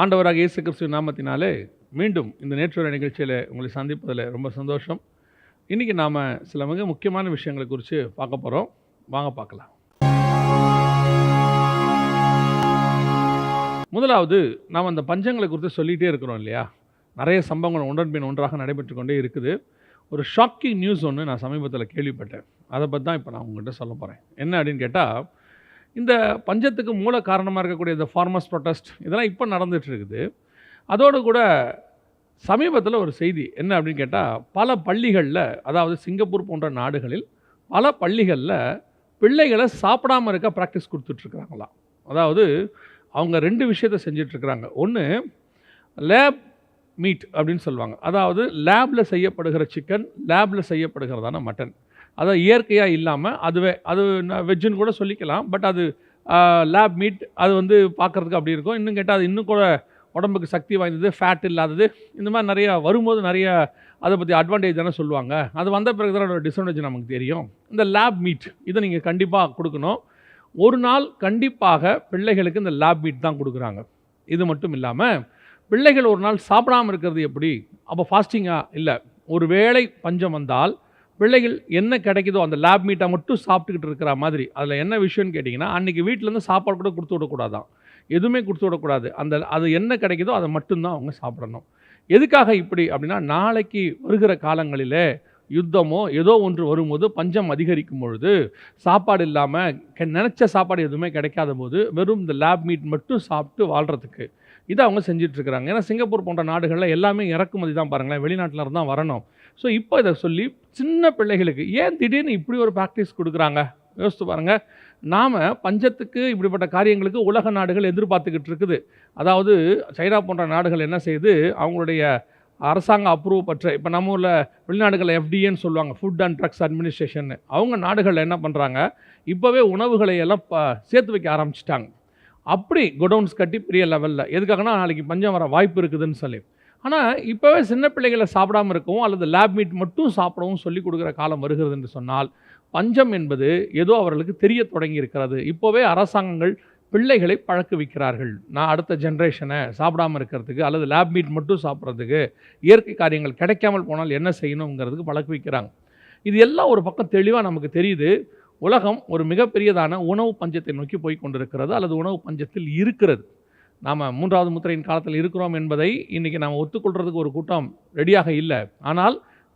ஆண்டவராக இயேசு கிறிஸ்துவின் நாமத்தினாலே மீண்டும் இந்த நேற்று நிகழ்ச்சியில் உங்களை சந்திப்பதில் ரொம்ப சந்தோஷம். இன்றைக்கி நாம் சில மிக முக்கியமான விஷயங்களை குறித்து பார்க்க போகிறோம். வாங்க பார்க்கலாம். முதலாவது, நாம் அந்த பஞ்சங்களை குறித்து சொல்லிகிட்டே இருக்கிறோம் இல்லையா? நிறைய சம்பவங்கள் ஒன்றன் பின் ஒன்றாக நடைபெற்று கொண்டே இருக்குது. ஒரு ஷாக்கிங் நியூஸ் ஒன்று நான் சமீபத்தில் கேள்விப்பட்டேன். அதை பற்றி தான் இப்போ நான் உங்கள்கிட்ட சொல்ல போகிறேன். என்ன அப்படின்னு கேட்டால், இந்த பஞ்சத்துக்கு மூல காரணமாக இருக்கக்கூடிய இந்த ஃபார்மர்ஸ் ப்ரொட்டஸ்ட் இதெல்லாம் இப்போ நடந்துகிட்டு இருக்குது. அதோடு கூட சமீபத்தில் ஒரு செய்தி என்ன அப்படின்னு கேட்டால், பல பள்ளிகளில், அதாவது சிங்கப்பூர் போன்ற நாடுகளில் பல பள்ளிகளில் பிள்ளைகளை சாப்பிடாமல் இருக்க ப்ராக்டிஸ் கொடுத்துட்ருக்குறாங்களாம். அதாவது அவங்க 2 விஷயத்தை செஞ்சிட்ருக்குறாங்க. ஒன்று, லேப் மீட் அப்படின்னு சொல்லுவாங்க. அதாவது லேபில் செய்யப்படுகிற சிக்கன், லேபில் செய்யப்படுகிறதான மட்டன், அதாவது இயற்கையாக இல்லாமல் அது வெஜ்ஜுன்னு கூட சொல்லிக்கலாம். பட் அது லேப் மீட், அது பார்க்குறதுக்கு அப்படி இருக்கும். இன்னும் கேட்டால் அது இன்னும் கூட உடம்புக்கு சக்தி வாய்ந்தது, ஃபேட் இல்லாதது, இந்த மாதிரி நிறையா வரும்போது நிறைய அதை பற்றி அட்வான்டேஜ் தானே சொல்லுவாங்க. அது வந்த பிறகு தான் அதோட டிஸ்அட்வான்டேஜ் நமக்கு தெரியும். இந்த லேப் மீட் இதை நீங்கள் கண்டிப்பாக கொடுக்கணும். ஒரு நாள் கண்டிப்பாக பிள்ளைகளுக்கு இந்த லேப் மீட் தான் கொடுக்குறாங்க. இது மட்டும் இல்லாமல் பிள்ளைகள் ஒரு நாள் சாப்பிடாமல் இருக்கிறது எப்படி? அப்போ ஃபாஸ்டிங்காக இல்லை, ஒரு வேளை பஞ்சம் வந்தால் பிள்ளைகள் என்ன கிடைக்குதோ அந்த லேப் மீட்டை மட்டும் சாப்பிட்டுக்கிட்டு இருக்கிற மாதிரி. அதில் என்ன விஷயம்னு கேட்டிங்கன்னா, அன்றைக்கி வீட்டிலேருந்து சாப்பாடு கூட கொடுத்து விடக்கூடாதான், எதுவுமே கொடுத்து விடக்கூடாது. அது என்ன கிடைக்குதோ அதை மட்டும்தான் அவங்க சாப்பிடணும். எதுக்காக இப்படி அப்படின்னா, நாளைக்கு வருகிற காலங்களில் யுத்தமோ ஏதோ ஒன்று வரும்போது, பஞ்சம் அதிகரிக்கும் பொழுது, சாப்பாடு இல்லாமல் நினச்ச சாப்பாடு எதுவுமே கிடைக்காத போது வெறும் இந்த லேப் மீட் மட்டும் சாப்பிட்டு வாழ்கிறதுக்கு இதை அவங்க செஞ்சிட்ருக்கிறாங்க. ஏன்னா சிங்கப்பூர் போன்ற நாடுகளில் எல்லாமே இறக்குமதி தான், பாருங்களேன், வெளிநாட்டில் இருந்து தான் வரணும். ஸோ இப்போ இதை சொல்லி சின்ன பிள்ளைகளுக்கு ஏன் திடீர்னு இப்படி ஒரு ப்ராக்டிஸ் கொடுக்குறாங்க? யோசித்து பாருங்கள். நாம் பஞ்சத்துக்கு இப்படிப்பட்ட காரியங்களுக்கு உலக நாடுகள் எதிர்பார்த்துக்கிட்டு இருக்குது. அதாவது சைனா போன்ற நாடுகள் என்ன செய்யுது, அவங்களுடைய அரசாங்க அப்ரூவ் பற்ற, இப்போ நம்ம ஊரில் வெளிநாடுகளில் FDAன்னு சொல்லுவாங்க, ஃபுட் அண்ட் ட்ரக்ஸ் அட்மினிஸ்ட்ரேஷன், அவங்க நாடுகளில் என்ன பண்ணுறாங்க, இப்போவே உணவுகளை எல்லாம் சேர்த்து வைக்க ஆரம்பிச்சிட்டாங்க. அப்படி குடவுன்ஸ் கட்டி பெரிய லெவலில், எதுக்காகனா நாளைக்கு பஞ்சம் வர வாய்ப்பு இருக்குதுன்னு சொல்லி. ஆனால் இப்போவே சின்ன பிள்ளைகளை சாப்பிடாமல் இருக்கவும் அல்லது லேப் மீட் மட்டும் சாப்பிடவும் சொல்லிக் கொடுக்குற காலம் வருகிறது என்று சொன்னால், பஞ்சம் என்பது ஏதோ அவர்களுக்கு தெரிய தொடங்கி இருக்கிறது. இப்போவே அரசாங்கங்கள் பிள்ளைகளை பழக்குவிக்கிறார்கள். நான் அடுத்த ஜென்ரேஷனை சாப்பிடாமல் இருக்கிறதுக்கு அல்லது லேப் மீட் மட்டும் சாப்பிட்றதுக்கு, இயற்கை காரியங்கள் கிடைக்காமல் போனால் என்ன செய்யணுங்கிறதுக்கு பழக்குவிக்கிறாங்க. இது எல்லாம் ஒரு பக்கம் தெளிவாக நமக்கு தெரியுது. உலகம் ஒரு மிகப்பெரியதான உணவு பஞ்சத்தை நோக்கி போய் கொண்டிருக்கிறது, அல்லது உணவு பஞ்சத்தில் இருக்கிறது. நாம் 3வது முத்திரையின் காலத்தில் இருக்கிறோம் என்பதை இன்றைக்கி நாம் ஒத்துக்கொள்கிறதுக்கு ஒரு கூட்டம் ரெடியாக இல்லை. ஆனால்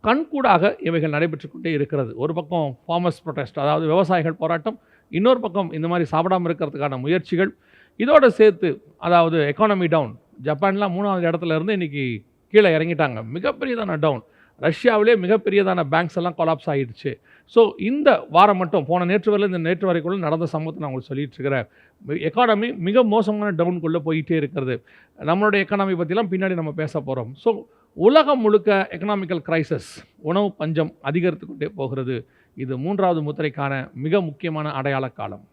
கண்கூடாக இவைகள் நடைபெற்று கொண்டே இருக்கிறது. ஒரு பக்கம் ஃபார்மர்ஸ் ப்ரொட்டஸ்ட், அதாவது விவசாயிகள் போராட்டம், இன்னொரு பக்கம் இந்த மாதிரி சாப்பிடாமல் இருக்கிறதுக்கான முயற்சிகள். இதோடு சேர்த்து அதாவது எக்கானமி டவுன், ஜப்பான்லாம் 3வது இடத்துல இருந்து இன்றைக்கி கீழே இறங்கிட்டாங்க, மிகப்பெரியதான டவுன். ரஷ்யாவிலே மிகப்பெரியதான பேங்க்ஸ் எல்லாம் கொலாப்ஸ் ஆகிடுச்சு. ஸோ இந்த வாரம் மட்டும், நேற்று வரையில் இந்த நேற்று வரைக்குள்ள நடந்த சம்பவத்தை நான் உங்களுக்கு சொல்லிட்டு இருக்கிறேன். எக்கானமி மிக மோசமான டவுனுக்குள்ளே போயிட்டே இருக்கிறது. நம்மளுடைய எக்கானமி பற்றிலாம் பின்னாடி நம்ம பேச போகிறோம். ஸோ உலகம் முழுக்க எக்கனாமிக்கல் கிரைசிஸ், உணவு பஞ்சம் அதிகரித்து கொண்டே போகிறது. இது 3வது முத்திரைக்கான மிக முக்கியமான அடையாள காலம்.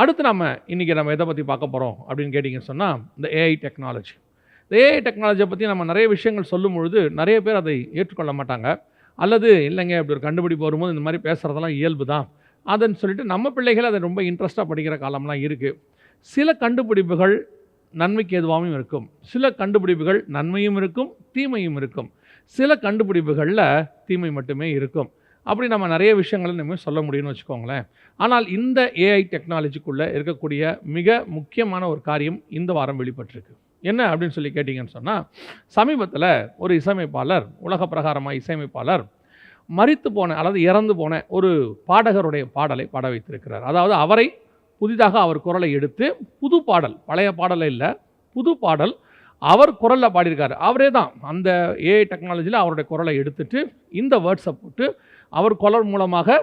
அடுத்து இன்றைக்கி நம்ம எதை பற்றி பார்க்க போகிறோம் அப்படின்னு கேட்டிங்கன்னு சொன்னால், இந்த AI டெக்னாலஜி. இந்த AI டெக்னாலஜியை பற்றி நம்ம நிறைய விஷயங்கள் சொல்லும் பொழுது நிறைய பேர் அதை ஏற்றுக்கொள்ள மாட்டாங்க. அல்லது இல்லைங்க, இப்படி ஒரு கண்டுபிடிப்பு வரும்போது இந்த மாதிரி பேசுகிறதெல்லாம் இயல்பு தான் அதுன்னு சொல்லிட்டு நம்ம பிள்ளைகள் அதை ரொம்ப இன்ட்ரெஸ்ட்டாக படிக்கிற காலம்லாம் இருக்குது. சில கண்டுபிடிப்புகள் நன்மைக்கு எதுவாகவும் இருக்கும், சில கண்டுபிடிப்புகள் நன்மையும் இருக்கும், தீமையும் இருக்கும், சில கண்டுபிடிப்புகளில் தீமை மட்டுமே இருக்கும். அப்படி நம்ம நிறைய விஷயங்களை நம்ம சொல்ல முடியும்னு வச்சுக்கோங்களேன். ஆனால் இந்த AI டெக்னாலஜிக்குள்ளே இருக்கக்கூடிய மிக முக்கியமான ஒரு காரியம் இந்த வாரம் வெளிப்பட்டிருக்கு. என்ன அப்படின்னு சொல்லி கேட்டிங்கன்னு சொன்னால், சமீபத்தில் ஒரு இசையமைப்பாளர், உலக பிரகாரமாக இசையமைப்பாளர், மரித்து போன அல்லது இறந்து போன ஒரு பாடகருடைய பாடலை பாட வைத்திருக்கிறார். அதாவது அவரை புதிதாக அவர் குரலை எடுத்து புது பாடல், பழைய பாடலை இல்லை, புது பாடல் அவர் குரலில் பாடியிருக்காரு. அவரே தான் அந்த AI டெக்னாலஜியில் அவருடைய குரலை எடுத்துட்டு இந்த வேர்ட்ஸை போட்டு அவர் குரல் மூலமாக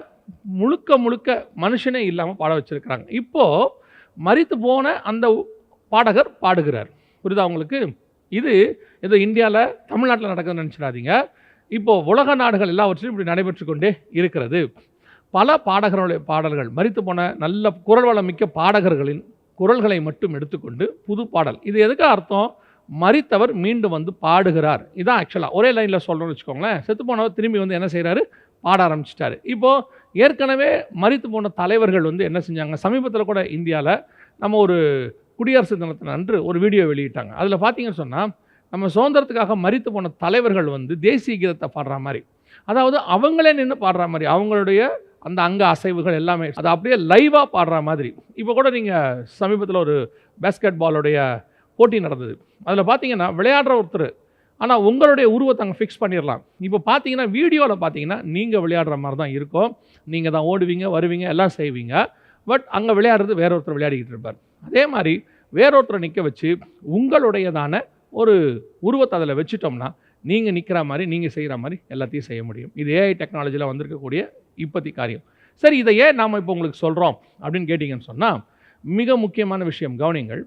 முழுக்க முழுக்க மனுஷனே இல்லாமல் பாட வச்சுருக்கிறாங்க. இப்போது மரித்து போன அந்த பாடகர் பாடுகிறார். புரியுதா உங்களுக்கு? இது ஏதோ இந்தியாவில் தமிழ்நாட்டில் நடக்குதுன்னு நினச்சிடாதீங்க. இப்போது உலக நாடுகள் எல்லாவற்றிலும் இப்படி நடைபெற்று கொண்டே இருக்கிறது. பல பாடகர்களுடைய பாடல்கள், மரித்து போன நல்ல குரல் வளம் மிக்க பாடகர்களின் குரல்களை மட்டும் எடுத்துக்கொண்டு புது பாடல். இது எதுக்கு அர்த்தம்? மரித்தவர் மீண்டும் வந்து பாடுகிறார். இதான் ஆக்சுவலாக ஒரே லைனில் சொல்லணும்னு வச்சுக்கோங்களேன். செத்து போனவர் திரும்பி வந்து என்ன செய்கிறாரு? பாட ஆரம்பிச்சிட்டாரு. இப்போது ஏற்கனவே மரித்து போன தலைவர்கள் வந்து என்ன செஞ்சாங்க, சமீபத்தில் கூட இந்தியாவில் நம்ம ஒரு குடியரசு தினத்தின் அன்று ஒரு வீடியோ வெளியிட்டாங்க. அதில் பார்த்தீங்கன்னு சொன்னால் நம்ம சுதந்திரத்துக்காக மரித்து போன தலைவர்கள் வந்து தேசிய கீதத்தை பாடுற மாதிரி, அதாவது அவங்களே நின்று பாடுற மாதிரி, அவங்களுடைய அந்த அங்க அசைவுகள் எல்லாமே அது அப்படியே லைவாக பாடுற மாதிரி. இப்போ கூட நீங்கள் சமீபத்தில் ஒரு பேஸ்கெட் பாலுடைய போட்டி நடந்தது. அதில் பார்த்தீங்கன்னா விளையாடுற ஒருத்தர், ஆனால் உங்களுடைய உருவத்தை அங்கே ஃபிக்ஸ் பண்ணிடலாம். இப்போ பார்த்தீங்கன்னா வீடியோவில் பார்த்தீங்கன்னா நீங்கள் விளையாடுற மாதிரி தான் இருக்கும். நீங்கள் தான் ஓடுவீங்க, வருவீங்க, எல்லாம் செய்வீங்க. பட் அங்கே விளையாடுறது வேற ஒருத்தர் விளையாடிக்கிட்டு இருப்பார். அதே மாதிரி வேறொருத்தரை நிற்க வச்சு உங்களுடையதான ஒரு உருவத்தை அதில் வச்சுட்டோம்னா நீங்கள் நிற்கிற மாதிரி, நீங்கள் செய்கிற மாதிரி எல்லாத்தையும் செய்ய முடியும். இது ஏஐ டெக்னாலஜியில் வந்திருக்கக்கூடிய இப்போத்தி காரியம். சரி, இதை ஏன் நாம் இப்போ உங்களுக்கு சொல்கிறோம் அப்படின்னு கேட்டிங்கன்னு சொன்னால், மிக முக்கியமான விஷயம் கவனிங்கள்.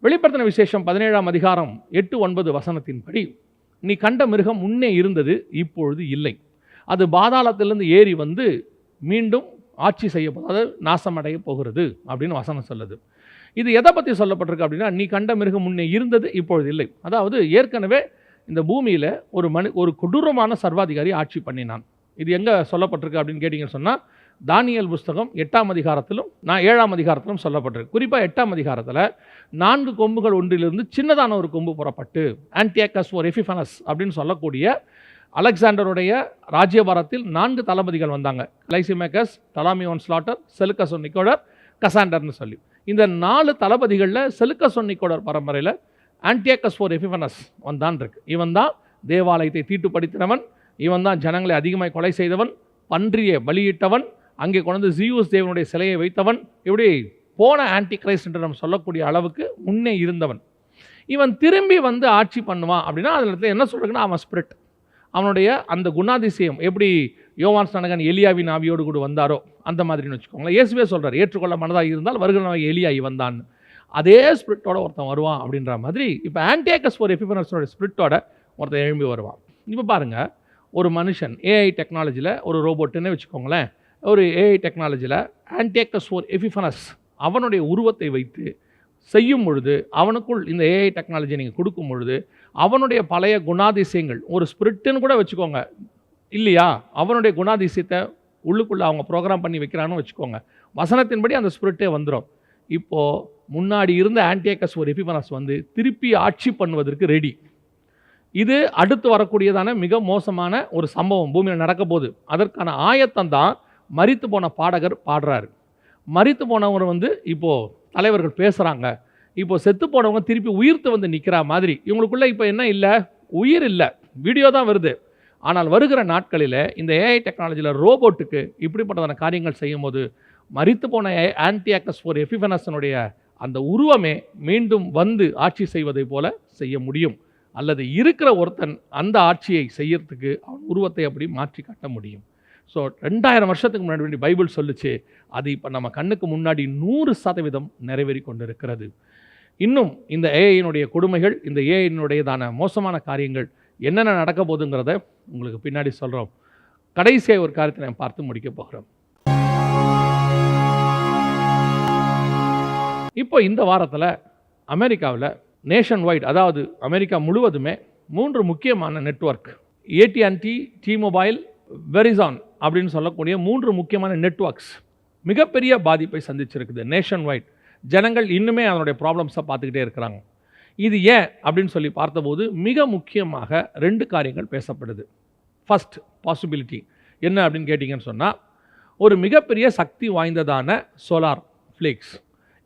வெளிப்படுத்தின விசேஷம் 17ஆம் அதிகாரம் 8-9 வசனத்தின்படி, நீ கண்ட மிருகம் முன்னே இருந்தது, இப்பொழுது இல்லை. அது பாதாளத்திலிருந்து ஏறி வந்து மீண்டும் ஆட்சி செய்யப்போது, அதாவது நாசமடைய போகிறது அப்படின்னு வசனம் சொல்லுது. இது எதை பற்றி சொல்லப்பட்டிருக்கு அப்படின்னா, நீ கண்ட மிருகம் முன்னே இருந்தது, இப்பொழுது இல்லை. அதாவது ஏற்கனவே இந்த பூமியில் ஒரு கொடூரமான சர்வாதிகாரி ஆட்சி பண்ணினான். இது எங்கே சொல்லப்பட்டிருக்கு அப்படின்னு கேட்டிங்கன்னு சொன்னால், தானியேல் புஸ்தகம் 8ஆம் அதிகாரத்திலும் 7ஆம் அதிகாரத்திலும் சொல்லப்பட்டிருக்கு. குறிப்பாக 8ஆம் அதிகாரத்தில் 4 கொம்புகள் ஒன்றிலிருந்து சின்னதான ஒரு கொம்பு புறப்பட்டு, ஆன்டியாக்கஸ் ஓர் எபிஃபனஸ் அப்படின்னு சொல்லக்கூடிய அலெக்சாண்டருடைய ராஜ்யபாரத்தில் 4 தளபதிகள் வந்தாங்க. லைசிமேக்கஸ், டலாமியோன் ஸ்லாட்டர், செலுக்கஸ் நிக்கோடர், கசாண்டர்னு சொல்லி. இந்த 4 தளபதிகளில் செலுக்கஸ் நிக்கோடர் பரம்பரையில் ஆன்டியாக்கஸ் ஓர் எபிஃபனஸ் வந்தான் இருக்கு. இவன் தான் தேவாலயத்தை தீட்டுப்படுத்தினவன், இவன் தான் ஜனங்களை அதிகமாக கொலை செய்தவன், பன்றியை பலியிட்டவன், அங்கே கொண்டு ஜியூஸ் தேவனுடைய சிலையை வைத்தவன், இப்படி போன ஆன்டி கிரைஸ்ட் என்று நம்ம சொல்லக்கூடிய அளவுக்கு முன்னே இருந்தவன். இவன் திரும்பி வந்து ஆட்சி பண்ணுவான் அப்படின்னா அதில் என்ன சொல்கிறதுன்னா, அவன் ஸ்பிரிட், அவனுடைய அந்த குணாதிசயம் எப்படி யோவான் ஸ்நானகன் எலியாவின் ஆவியோடு கூட வந்தாரோ அந்த மாதிரின்னு வச்சுக்கோங்களேன். இயேசுவே சொல்கிறார், ஏற்றுக்கொள்ள மனதாக இருந்தால் வருகிறவன் எலியாகி வந்தான்னு. அதே ஸ்பிரிட்டோட ஒருத்தன் வருவான் அப்படின்ற மாதிரி இப்போ ஆன்டியாக்கஸ் ஓர் எபிஃபனஸோட ஸ்பிரிட்டோட ஒருத்தன் எழும்பி வருவான். இப்போ பாருங்கள், ஒரு மனுஷன் ஏஐ டெக்னாலஜியில் ஒரு ரோபோட்டுன்னு வச்சுக்கோங்களேன், ஒரு ஏஐ டெக்னாலஜியில் ஆன்டியாக்கஸ் ஓர் எபிஃபனஸ் அவனுடைய உருவத்தை வைத்து செய்யும் பொழுது, அவனுக்குள் இந்த ஏஐ டெக்னாலஜி நீங்கள் கொடுக்கும் பொழுது, அவனுடைய பழைய குணாதிசயங்கள், ஒரு ஸ்பிரிட்டுன்னு கூட வச்சுக்கோங்க இல்லையா, அவனுடைய குணாதிசயத்தை உள்ளுக்குள்ளே அவங்க ப்ரோக்ராம் பண்ணி வைக்கிறான்னு வச்சுக்கோங்க, வசனத்தின்படி அந்த ஸ்பிரிட்டே வந்துடும். இப்போது முன்னாடி இருந்த ஆன்டியாக்கஸ் ஓர் எபிஃபனஸ் வந்து திருப்பி ஆட்சி பண்ணுவதற்கு ரெடி. இது அடுத்து வரக்கூடியதான மிக மோசமான ஒரு சம்பவம் பூமியில் நடக்க போகுது. அதற்கான ஆயத்தம் தான் மரித்து போன பாடகர் பாடுறாரு. மரித்து போனவங்க வந்து இப்போது தலைவர்கள் பேசுகிறாங்க. இப்போது செத்து போனவங்க திருப்பி உயிர்த்து வந்து நிற்கிற மாதிரி. இவங்களுக்குள்ளே இப்போ என்ன இல்லை, உயிர் இல்லை, வீடியோ தான் வருது. ஆனால் வருகிற நாட்களில் இந்த ஏஐ டெக்னாலஜியில் ரோபோட்டுக்கு இப்படிப்பட்டதான காரியங்கள் செய்யும் போது, மரித்து போன ஆன்டியாக்கஸ் ஓர் எபிஃபனஸனுடைய அந்த உருவமே மீண்டும் வந்து ஆட்சி செய்வதை போல செய்ய முடியும். அல்லது இருக்கிற ஒருத்தன் அந்த ஆட்சியை செய்யறதுக்கு அவன் உருவத்தை அப்படி மாற்றி காட்ட முடியும். ஸோ 2000 வருஷத்துக்கு முன்னாடி பைபிள் சொல்லுச்சு, அது இப்போ நம்ம கண்ணுக்கு முன்னாடி 100% நிறைவேறி கொண்டு இருக்கிறது. இன்னும் இந்த ஏஐனுடைய கொடுமைகள், இந்த ஏஐனுடையதான மோசமான காரியங்கள் என்னென்ன நடக்க போகுதுங்கிறத உங்களுக்கு பின்னாடி சொல்கிறோம். கடைசியாக ஒரு காரியத்தை நான் பார்த்து முடிக்க போகிறோம். இப்போ இந்த வாரத்தில் அமெரிக்காவில் நேஷன் வைட், அதாவது அமெரிக்கா முழுவதுமே 3 முக்கியமான நெட்வொர்க், AT&T, T-Mobile, வெரிசான் அப்படின்னு சொல்லக்கூடிய 3 முக்கியமான நெட்வொர்க்ஸ் மிகப்பெரிய பாதிப்பை சந்திச்சிருக்குது நேஷன் வைட். ஜனங்கள் இன்னுமே அதனுடைய ப்ராப்ளம்ஸை பார்த்துக்கிட்டே இருக்கிறாங்க. இது ஏன் அப்படின்னு சொல்லி பார்த்தபோது மிக முக்கியமாக 2 காரியங்கள் பேசப்படுது. ஃபர்ஸ்ட் பாசிபிலிட்டி என்ன அப்படின்னு கேட்டிங்கன்னு சொன்னால், ஒரு மிகப்பெரிய சக்தி வாய்ந்ததான சோலார் ஃப்ளேக்ஸ்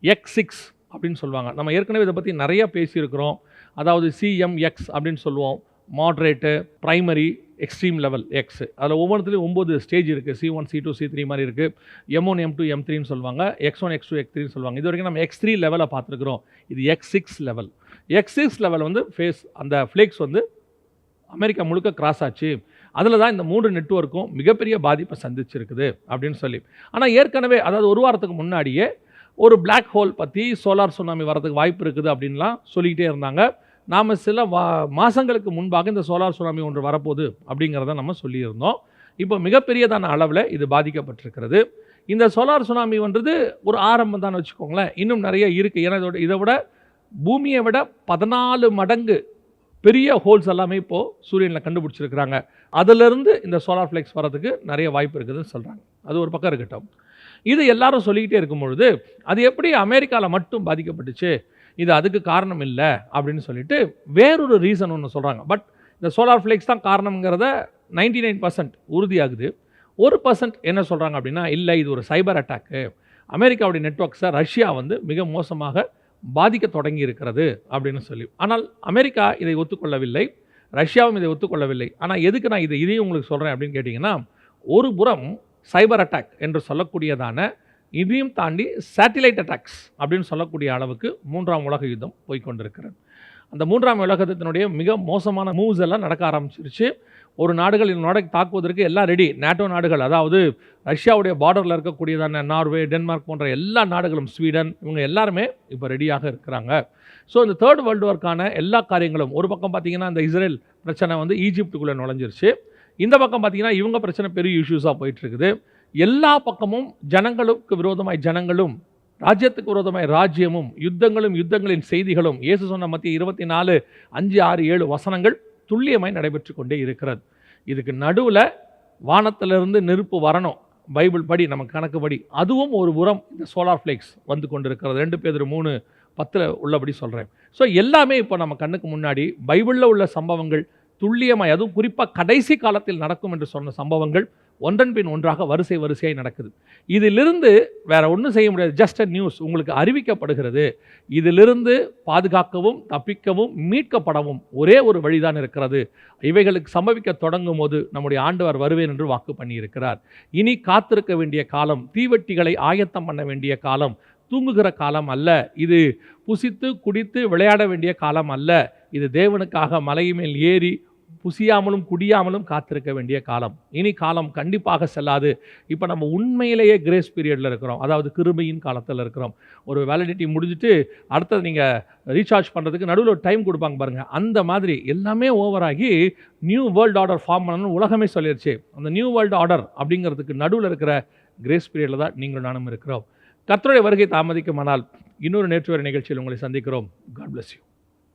X6 அப்படின்னு சொல்லுவாங்க. நம்ம ஏற்கனவே இதை பற்றி நிறையா பேசியிருக்கிறோம். அதாவது CMX அப்படின்னு சொல்லுவோம், moderate, primary, extreme level X. அதில் ஒவ்வொன்றுத்துலேயும் 9 ஸ்டேஜ் இருக்குது. C1, C2, C3 மாதிரி இருக்குது. M1, M2, M3ன்னு சொல்லுவாங்க, X1, X2, X3ன்னு சொல்லுவாங்க. இது வரைக்கும் நம்ம X3 லெவலை பார்த்துருக்குறோம். இது X6 லெவல். X6 லெவல் வந்து அந்த ஃப்ளேக்ஸ் வந்து அமெரிக்கா முழுக்க கிராஸ் ஆச்சு. அதில் தான் இந்த 3 நெட்வொர்க்கும் மிகப்பெரிய பாதிப்பை சந்திச்சிருக்குது அப்படின்னு சொல்லி. ஆனால் ஏற்கனவே, அதாவது ஒரு வாரத்துக்கு முன்னாடியே ஒரு பிளாக் ஹோல் பற்றி சோலார் சுனாமி வரதுக்கு வாய்ப்பு இருக்குது அப்படின்லாம் சொல்லிக்கிட்டே இருந்தாங்க. நாம் சில மாதங்களுக்கு முன்பாக இந்த சோலார் சுனாமி ஒன்று வரப்போகுது அப்படிங்கிறத நம்ம சொல்லியிருந்தோம். இப்போ மிகப்பெரியதான அளவில் இது பாதிக்கப்பட்டிருக்கிறது. இந்த சோலார் சுனாமின்றது ஒரு ஆரம்பம் தான் வச்சுக்கோங்களேன். இன்னும் நிறைய இருக்குது. ஏன்னா இதை விட பூமியை விட 14 மடங்கு பெரிய ஹோல்ஸ் எல்லாமே இப்போது சூரியனில் கண்டுபிடிச்சிருக்கிறாங்க. அதிலிருந்து இந்த சோலார் ஃப்ளெக்ஸ் வரதுக்கு நிறைய வாய்ப்பு இருக்குதுன்னு சொல்கிறாங்க. அது ஒரு பக்கம் இருக்கட்டும். இது எல்லாரும் சொல்லிக்கிட்டே இருக்கும் பொழுது அது எப்படி அமெரிக்காவில் மட்டும் பாதிக்கப்பட்டுச்சு, இது அதுக்கு காரணம் இல்லை அப்படின்னு சொல்லிட்டு வேறொரு ரீசன் ஒன்று சொல்கிறாங்க. பட் இந்த சோலார் ஃப்ளெக்ஸ் தான் காரணங்கிறத 99% உறுதியாகுது. 1% என்ன சொல்கிறாங்க அப்படின்னா, இல்லை இது ஒரு சைபர் அட்டாக்கு, அமெரிக்காவுடைய நெட்வொர்க்ஸை ரஷ்யா மிக மோசமாக பாதிக்க தொடங்கி இருக்கிறது அப்படின்னு சொல்லி. ஆனால் அமெரிக்கா இதை ஒத்துக்கொள்ளவில்லை, ரஷ்யாவும் இதை ஒத்துக்கொள்ளவில்லை. ஆனால் எதுக்கு நான் இதையும் உங்களுக்கு சொல்கிறேன் அப்படின்னு கேட்டிங்கன்னா, ஒரு புறம் சைபர் அட்டாக் என்று சொல்லக்கூடியதான இதையும் தாண்டி சேட்டிலைட் அட்டாக்ஸ் அப்படின்னு சொல்லக்கூடிய அளவுக்கு 3ஆம் உலக யுத்தம் போய்கொண்டிருக்கிறது. அந்த 3ஆம் உலக யுத்தத்தினுடைய மிக மோசமான மூவ்ஸ் எல்லாம் நடக்க ஆரம்பிச்சிருச்சு. ஒரு நாடுகள் இந்த நாடை தாக்குவதற்கு எல்லாம் ரெடி. நேட்டோ நாடுகள், அதாவது ரஷ்யாவுடைய பார்டரில் இருக்கக்கூடியதான நார்வே, டென்மார்க் போன்ற எல்லா நாடுகளும், ஸ்வீடன், இவங்க எல்லாருமே இப்போ ரெடியாக இருக்கிறாங்க. ஸோ இந்த தேர்ட் வேர்ல்டு வார்க்கான எல்லா காரியங்களும், ஒரு பக்கம் பார்த்திங்கன்னா இந்த இஸ்ரேல் பிரச்சனை ஈஜிப்டுக்குள்ளே நுழைஞ்சிருச்சு. இந்த பக்கம் பார்த்திங்கன்னா இவங்க பிரச்சனை பெரிய இஷ்யூஸாக போயிட்டுருக்குது. எல்லா பக்கமும் ஜனங்களுக்கு விரோதமாய் ஜனங்களும், ராஜ்யத்துக்கு விரோதமாய் ராஜ்யமும், யுத்தங்களும் யுத்தங்களின் செய்திகளும், இயேசு சொன்ன மத்திய 24, 5, 6, 7 வசனங்கள் துல்லியமாய் நடைபெற்று கொண்டே இருக்கிறது. இதுக்கு நடுவில் வானத்திலிருந்து நெருப்பு வரணும், பைபிள் படி, நம்ம கணக்குப்படி. அதுவும் ஒரு புறம் இந்த சோலார் ஃப்ளெக்ஸ் கொண்டிருக்கிறது. 2 பேதுரு 3:10 உள்ளபடி சொல்கிறேன். ஸோ எல்லாமே இப்போ நம்ம கண்ணுக்கு முன்னாடி பைபிளில் உள்ள சம்பவங்கள் துல்லியமாய், அதுவும் குறிப்பாக கடைசி காலத்தில் நடக்கும் என்று சொன்ன சம்பவங்கள் ஒன்றன் பின் ஒன்றாக வரிசையாக நடக்குது. இதிலிருந்து வேற ஒன்றும் செய்ய முடியாது. ஜஸ்ட் அ நியூஸ் உங்களுக்கு அறிவிக்கப்படுகிறது. இதிலிருந்து பாதுகாக்கவும், தப்பிக்கவும், மீட்கப்படவும் ஒரே ஒரு வழிதான் இருக்கிறது. இவைகளுக்கு சம்பவிக்க தொடங்கும் போது நம்முடைய ஆண்டவர் வருவேன் என்று வாக்கு பண்ணியிருக்கிறார். இனி காத்திருக்க வேண்டிய காலம், தீவெட்டிகளை ஆயத்தம் பண்ண வேண்டிய காலம், தூங்குகிற காலம் அல்ல. இது புசித்து குடித்து விளையாட வேண்டிய காலம் அல்ல. இது தேவனுக்காக மலை மேல் ஏறி புசியாமலும் குடியாமலும் காத்திருக்க வேண்டிய காலம். இனி காலம் கண்டிப்பாக செல்லாது. இப்போ நம்ம உண்மையிலேயே கிரேஸ் பீரியடில் இருக்கிறோம், அதாவது கிருபையின் காலத்தில் இருக்கிறோம். ஒரு வேலிடிட்டி முடிஞ்சுட்டு அடுத்தது நீங்கள் ரீசார்ஜ் பண்ணுறதுக்கு நடுவில் ஒரு டைம் கொடுப்பாங்க பாருங்கள், அந்த மாதிரி எல்லாமே ஓவராகி நியூ வேர்ல்டு ஆர்டர் ஃபார்ம் பண்ணணும்னு உலகமே சொல்லிடுச்சு. அந்த நியூ வேர்ல்டு ஆர்டர் அப்படிங்கிறதுக்கு நடுவில் இருக்கிற கிரேஸ் பீரியடில் தான் நீங்களும் நானும் இருக்கிறோம். கர்த்தருடைய வருகை தாமதிக்குமானால் இன்னொரு நேற்று வரை நிகழ்ச்சியில் உங்களை சந்திக்கிறோம். God bless you.